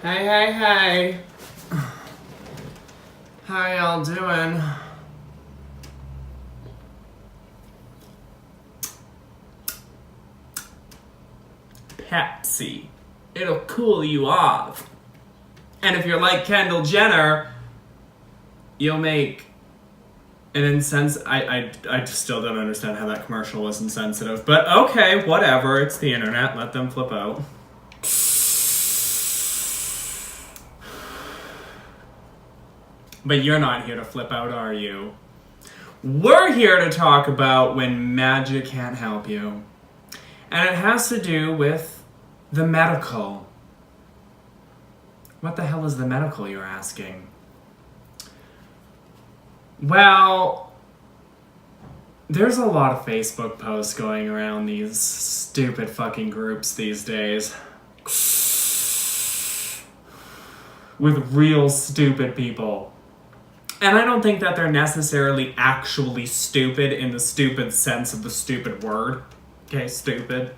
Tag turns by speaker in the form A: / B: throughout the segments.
A: Hey. How y'all doing? Pepsi. It'll cool you off. And if you're like Kendall Jenner, you'll make an I still don't understand how that commercial was insensitive. But okay, whatever. It's the internet. Let them flip out. But you're not here to flip out, are you? We're here to talk about when magic can't help you. And it has to do with the medical. What the hell is the medical, you're asking? Well, there's a lot of Facebook posts going around these stupid fucking groups these days. With real stupid people. And I don't think that they're necessarily actually stupid in the stupid sense of the stupid word. Okay, stupid.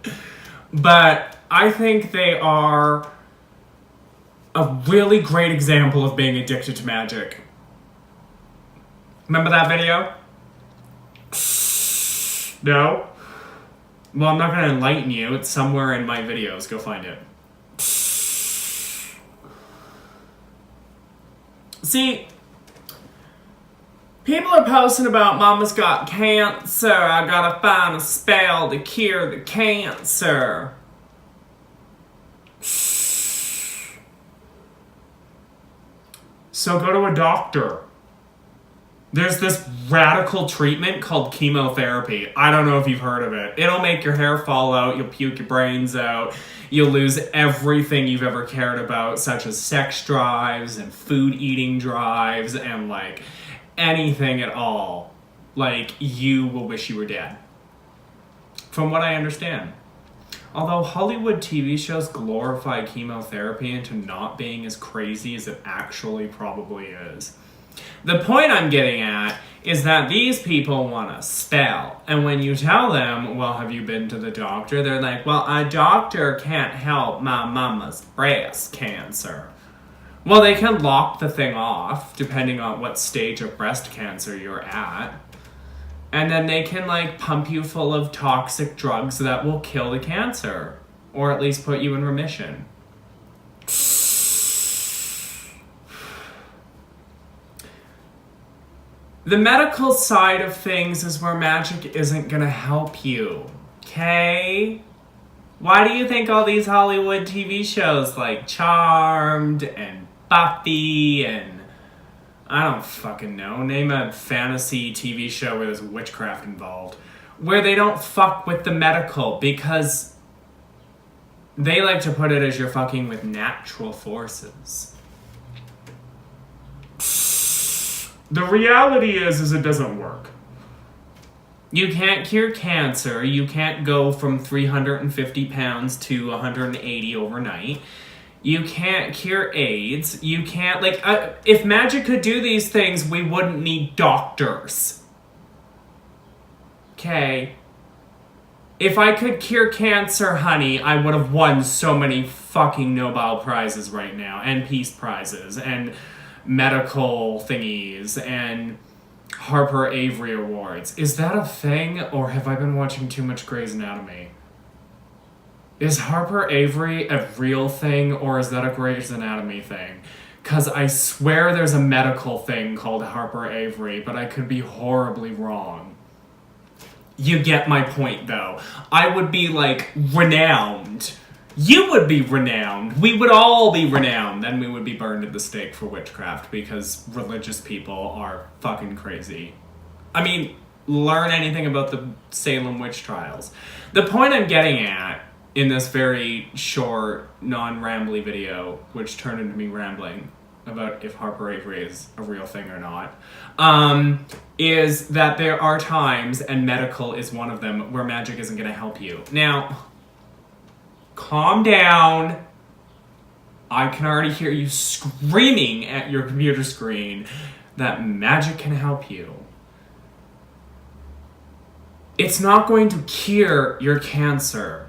A: But I think they are a really great example of being addicted to magic. Remember that video? No? Well, I'm not going to enlighten you. It's somewhere in my videos. Go find it. See, people are posting about mama's got cancer. I gotta find a spell to cure the cancer. So go to a doctor. There's this radical treatment called chemotherapy. I don't know if you've heard of it. It'll make your hair fall out, you'll puke your brains out, you'll lose everything you've ever cared about, such as sex drives and food eating drives and like anything at all. Like, you will wish you were dead. From what I understand. Although Hollywood TV shows glorify chemotherapy into not being as crazy as it actually probably is. The point I'm getting at is that these people want a spell. And when you tell them, well, have you been to the doctor? They're like, well, a doctor can't help my mama's breast cancer. Well, they can lock the thing off, depending on what stage of breast cancer you're at. And then they can, like, pump you full of toxic drugs that will kill the cancer. Or at least put you in remission. The medical side of things is where magic isn't gonna help you. Okay? Why do you think all these Hollywood TV shows like Charmed and Buffy and I don't fucking know, name a fantasy TV show where there's witchcraft involved, where they don't fuck with the medical because they like to put it as you're fucking with natural forces. The reality is it doesn't work. You can't cure cancer. You can't go from 350 pounds to 180 overnight. You can't cure AIDS. You can't, like, if magic could do these things, we wouldn't need doctors. Okay? If I could cure cancer, honey, I would have won so many fucking Nobel Prizes right now, and Peace Prizes, and medical thingies, and Harper Avery Awards. Is that a thing, or have I been watching too much Grey's Anatomy? Is Harper Avery a real thing, or is that a Grey's Anatomy thing? Because I swear there's a medical thing called Harper Avery, but I could be horribly wrong. You get my point, though. I would be, like, renowned. You would be renowned. We would all be renowned. Then we would be burned at the stake for witchcraft, because religious people are fucking crazy. I mean, learn anything about the Salem witch trials. The point I'm getting at in this very short, non-rambly video, which turned into me rambling about if Harper Avery is a real thing or not, is that there are times, and medical is one of them, where magic isn't going to help you. Now, calm down. I can already hear you screaming at your computer screen that magic can help you. It's not going to cure your cancer.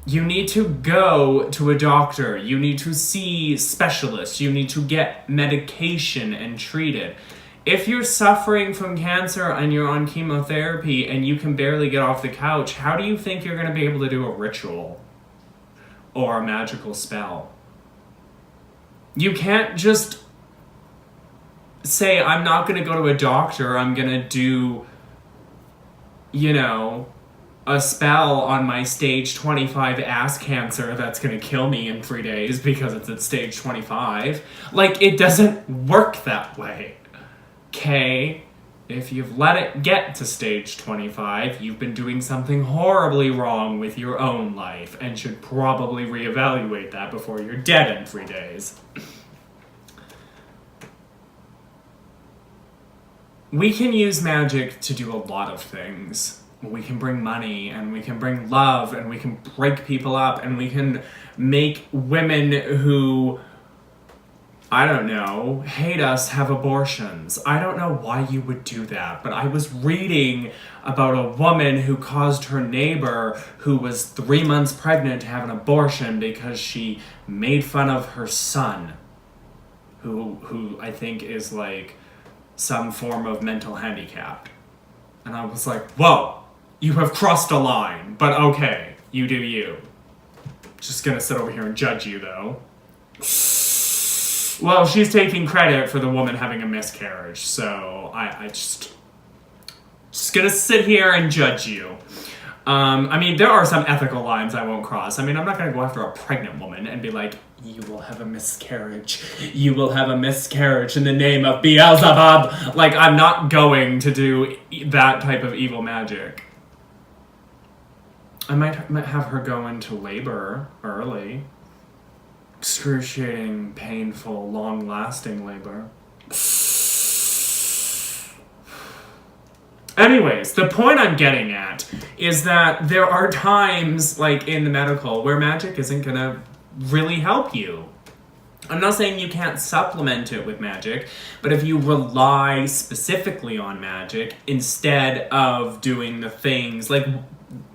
A: You need to go to a doctor. You need to see specialists. You need to get medication and treated. If you're suffering from cancer and you're on chemotherapy and you can barely get off the couch, how do you think you're going to be able to do a ritual or a magical spell? You can't just say, I'm not going to go to a doctor. I'm going to do, a spell on my stage 25 ass cancer that's going to kill me in 3 days because it's at stage 25. Like, it doesn't work that way. Okay? If you've let it get to stage 25, you've been doing something horribly wrong with your own life and should probably reevaluate that before you're dead in 3 days. We can use magic to do a lot of things. We can bring money, and we can bring love, and we can break people up, and we can make women who, I don't know, hate us have abortions. I don't know why you would do that, but I was reading about a woman who caused her neighbor, who was 3 months pregnant, to have an abortion because she made fun of her son, who I think is like some form of mental handicap. And I was like, whoa, you have crossed a line, but okay, you do you. Just gonna sit over here and judge you, though. Well, she's taking credit for the woman having a miscarriage, so I just gonna sit here and judge you. There are some ethical lines I won't cross. I'm not gonna go after a pregnant woman and be like, you will have a miscarriage. You will have a miscarriage in the name of Beelzebub. Like, I'm not going to do that type of evil magic. I might have her go into labor early. Excruciating, painful, long-lasting labor. Anyways, the point I'm getting at is that there are times, like in the medical, where magic isn't gonna really help you. I'm not saying you can't supplement it with magic, but if you rely specifically on magic instead of doing the things like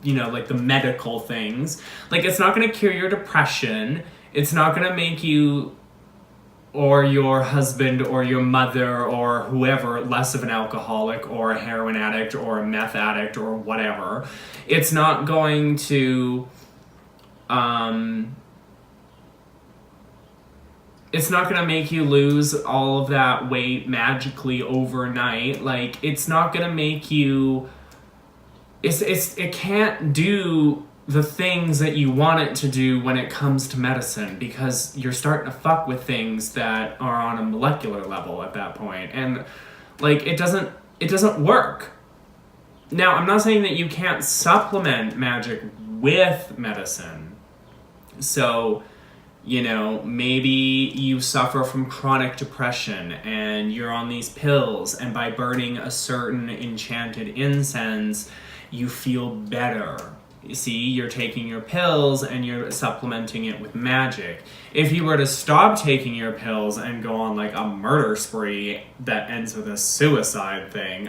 A: the medical things, like, it's not going to cure your depression. It's not going to make you or your husband or your mother or whoever less of an alcoholic or a heroin addict or a meth addict or whatever. It's not going to it's not going to make you lose all of that weight magically overnight. Like, it's not going to make you... It can't do the things that you want it to do when it comes to medicine, because you're starting to fuck with things that are on a molecular level at that point. And, like, it doesn't work. Now, I'm not saying that you can't supplement magic with medicine. So... maybe you suffer from chronic depression and you're on these pills, and by burning a certain enchanted incense, you feel better. You see, you're taking your pills and you're supplementing it with magic. If you were to stop taking your pills and go on like a murder spree that ends with a suicide thing,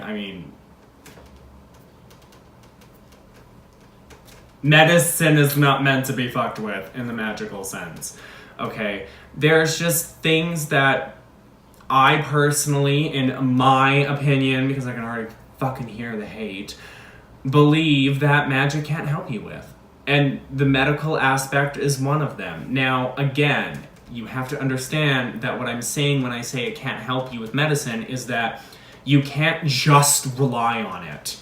A: medicine is not meant to be fucked with in the magical sense. Okay? There's just things that I personally, in my opinion, because I can already fucking hear the hate, believe that magic can't help you with. And the medical aspect is one of them. Now, again, you have to understand that what I'm saying when I say it can't help you with medicine is that you can't just rely on it.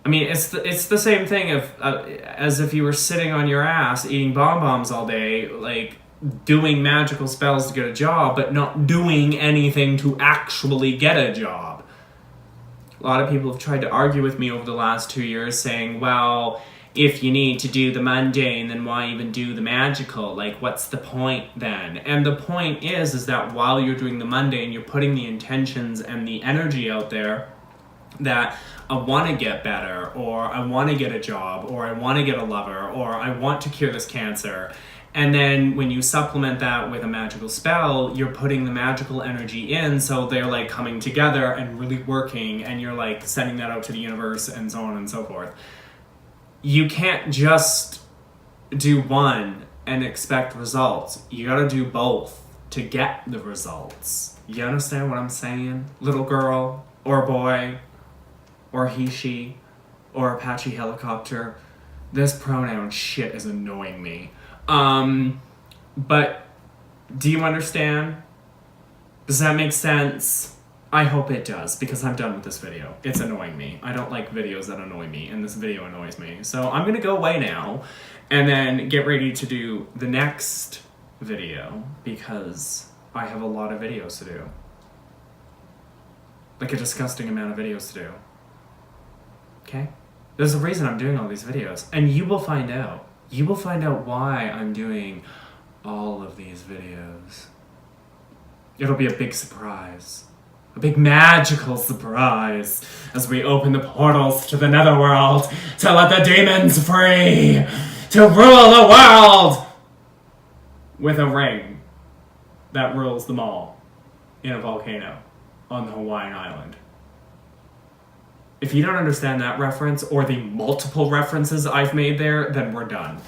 A: It's the same thing as if you were sitting on your ass eating bonbons all day, like doing magical spells to get a job, but not doing anything to actually get a job. A lot of people have tried to argue with me over the last 2 years saying, well, if you need to do the mundane, then why even do the magical? Like, what's the point then? And the point is that while you're doing the mundane, you're putting the intentions and the energy out there that I want to get better, or I want to get a job, or I want to get a lover, or I want to cure this cancer. And then when you supplement that with a magical spell, you're putting the magical energy in, so they're like coming together and really working, and you're like sending that out to the universe and so on and so forth. You can't just do one and expect results. You gotta do both to get the results. You understand what I'm saying? Little girl, or boy, or he, she, or Apache helicopter. This pronoun shit is annoying me. But do you understand? Does that make sense? I hope it does, because I'm done with this video. It's annoying me. I don't like videos that annoy me, and this video annoys me. So I'm gonna go away now, and then get ready to do the next video, because I have a lot of videos to do. Like a disgusting amount of videos to do. Okay? There's a reason I'm doing all these videos, and you will find out. You will find out why I'm doing all of these videos. It'll be a big surprise. A big magical surprise as we open the portals to the netherworld to let the demons free, to rule the world with a ring that rules them all in a volcano on the Hawaiian island. If you don't understand that reference or the multiple references I've made there, then we're done.